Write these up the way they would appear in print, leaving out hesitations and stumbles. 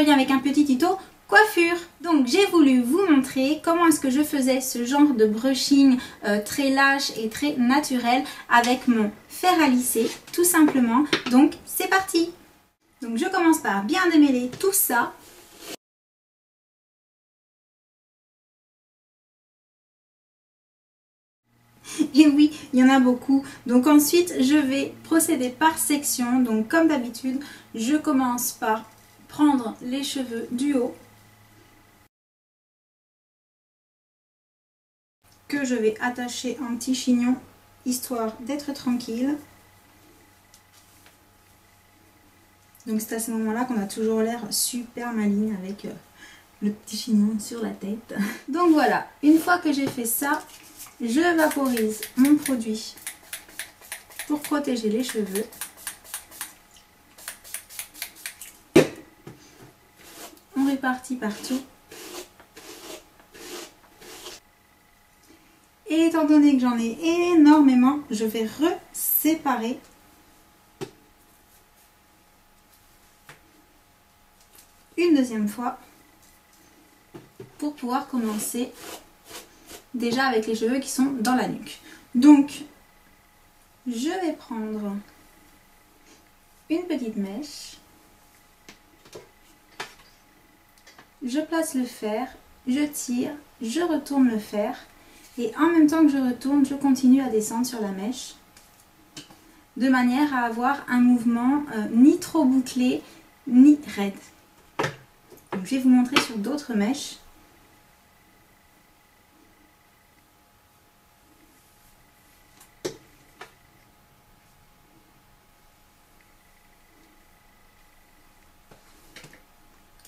bienvenue avec un petit tuto coiffure. Donc j'ai voulu vous montrer comment est-ce que je faisais ce genre de brushing très lâche et très naturel avec mon fer à lisser tout simplement. Donc c'est parti. Donc je commence par bien démêler tout ça. Et oui, il y en a beaucoup. Donc ensuite, je vais procéder par section. Donc comme d'habitude, je commence par prendre les cheveux du haut que je vais attacher en petit chignon histoire d'être tranquille. Donc c'est à ce moment-là qu'on a toujours l'air super maligne avec le petit chignon sur la tête. Donc voilà, une fois que j'ai fait ça, je vaporise mon produit pour protéger les cheveux. On répartit partout. Et étant donné que j'en ai énormément, je vais séparer une deuxième fois pour pouvoir commencer déjà avec les cheveux qui sont dans la nuque. Donc, je vais prendre une petite mèche, je place le fer, je tire, je retourne le fer et en même temps que je retourne, je continue à descendre sur la mèche de manière à avoir un mouvement ni trop bouclé ni raide. Donc, je vais vous montrer sur d'autres mèches.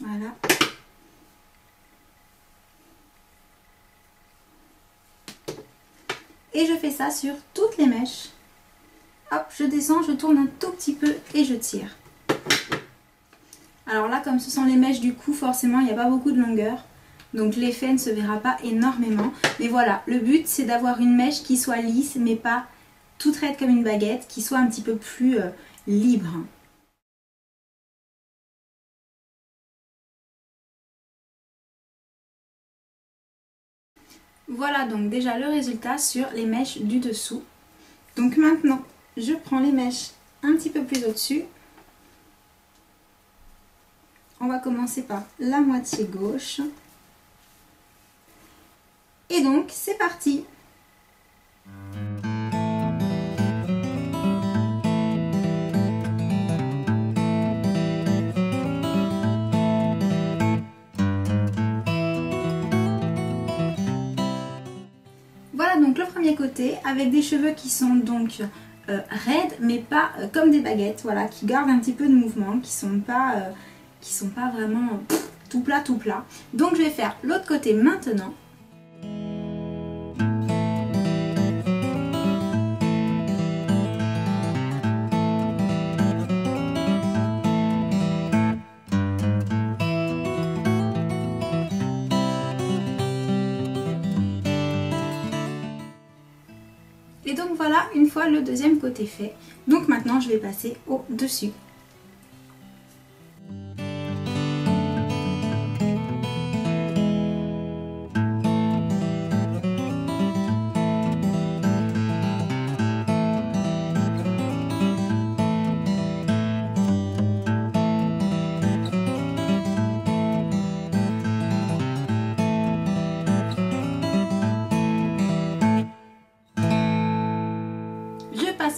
Voilà. Et je fais ça sur toutes les mèches. Hop, je descends, je tourne un tout petit peu et je tire. Alors là, comme ce sont les mèches du cou, forcément, il n'y a pas beaucoup de longueur. Donc l'effet ne se verra pas énormément. Mais voilà, le but, c'est d'avoir une mèche qui soit lisse, mais pas toute raide comme une baguette, qui soit un petit peu plus libre. Voilà donc déjà le résultat sur les mèches du dessous. Donc maintenant, je prends les mèches un petit peu plus au-dessus. On va commencer par la moitié gauche. Et donc, c'est parti! Voilà donc le premier côté avec des cheveux qui sont donc raides mais pas comme des baguettes, voilà, qui gardent un petit peu de mouvement, qui sont pas vraiment tout plat tout plat. Donc je vais faire l'autre côté maintenant. Et donc voilà, une fois le deuxième côté fait. Donc maintenant je vais passer au dessus.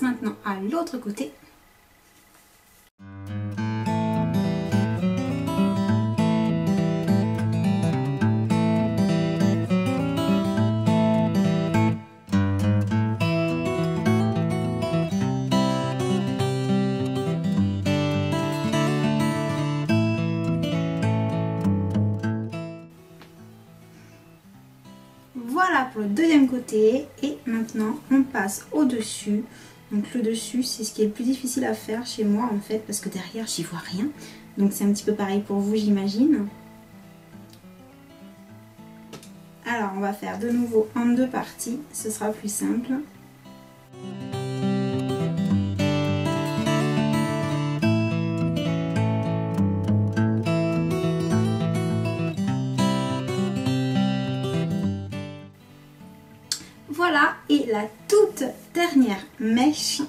Maintenant à l'autre côté. Voilà pour le deuxième côté et maintenant on passe au dessus. Donc le dessus, c'est ce qui est le plus difficile à faire chez moi en fait, parce que derrière j'y vois rien. Donc c'est un petit peu pareil pour vous, j'imagine. Alors on va faire de nouveau en deux parties, ce sera plus simple. Voilà, et la toute dernière mèche.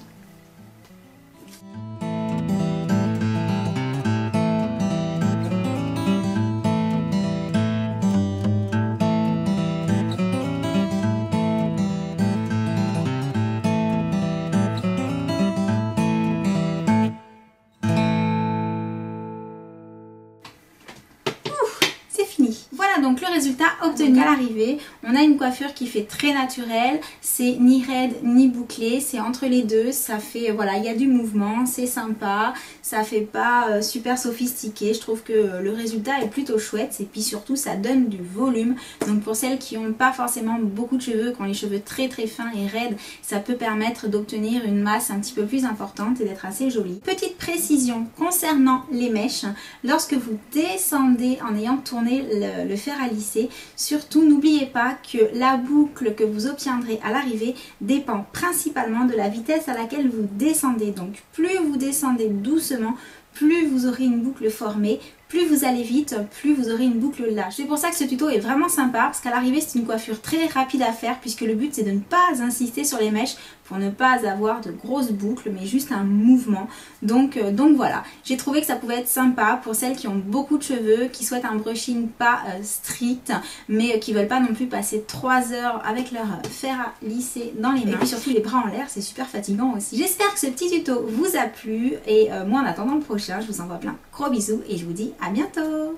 Voilà donc le résultat obtenu à l'arrivée. On a une coiffure qui fait très naturelle, c'est ni raide ni bouclé, c'est entre les deux, ça fait, voilà, il y a du mouvement, c'est sympa, ça fait pas super sophistiqué, je trouve que le résultat est plutôt chouette et puis surtout ça donne du volume. Donc pour celles qui n'ont pas forcément beaucoup de cheveux, qui ont les cheveux très fins et raides, ça peut permettre d'obtenir une masse un petit peu plus importante et d'être assez jolie. Petite précision concernant les mèches, lorsque vous descendez en ayant tourné le fer à lisser, surtout n'oubliez pas que la boucle que vous obtiendrez à l'arrivée dépend principalement de la vitesse à laquelle vous descendez. Donc plus vous descendez doucement, plus vous aurez une boucle formée, plus vous allez vite, plus vous aurez une boucle large. C'est pour ça que ce tuto est vraiment sympa, parce qu'à l'arrivée c'est une coiffure très rapide à faire, puisque le but c'est de ne pas insister sur les mèches pour ne pas avoir de grosses boucles, mais juste un mouvement. Donc voilà, j'ai trouvé que ça pouvait être sympa pour celles qui ont beaucoup de cheveux, qui souhaitent un brushing pas strict, mais qui veulent pas non plus passer 3 heures avec leur fer à lisser dans les mains. Et puis surtout les bras en l'air, c'est super fatigant aussi. J'espère que ce petit tuto vous a plu, et moi en attendant le prochain, je vous envoie plein de gros bisous et je vous dis à bientôt.